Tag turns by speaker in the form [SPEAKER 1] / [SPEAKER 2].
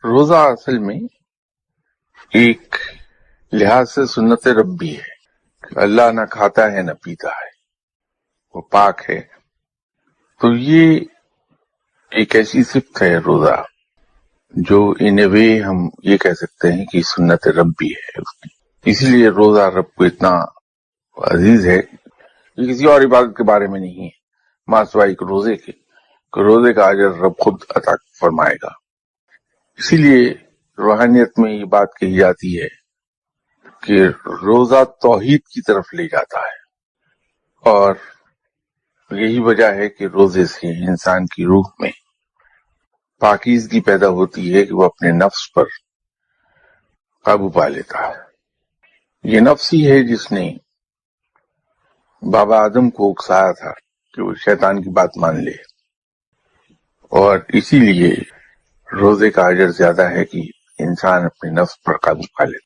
[SPEAKER 1] روزہ اصل میں ایک لحاظ سے سنت ربی ہے. اللہ نہ کھاتا ہے نہ پیتا ہے، وہ پاک ہے. تو یہ ایک ایسی صفت ہے روزہ جو ان اے وے ہم یہ کہہ سکتے ہیں کہ سنت ربی ہے. اسی لیے روزہ رب کو اتنا عزیز ہے. یہ کسی اور عبادت کے بارے میں نہیں ہے ماں سوائے ایک روزے کے، کہ روزے کا اجر رب خود عطا فرمائے گا. اسی لیے روحانیت میں یہ بات کہی جاتی ہے کہ روزہ توحید کی طرف لے جاتا ہے، اور یہی وجہ ہے کہ روزے سے انسان کی روح میں پاکیزگی پیدا ہوتی ہے کہ وہ اپنے نفس پر قابو پا لیتا ہے. یہ نفس ہی ہے جس نے بابا آدم کو اکسایا تھا کہ وہ شیطان کی بات مان لے، اور اسی لیے روزے کا اجر زیادہ ہے کہ انسان اپنے نفس پر قابو پا لے.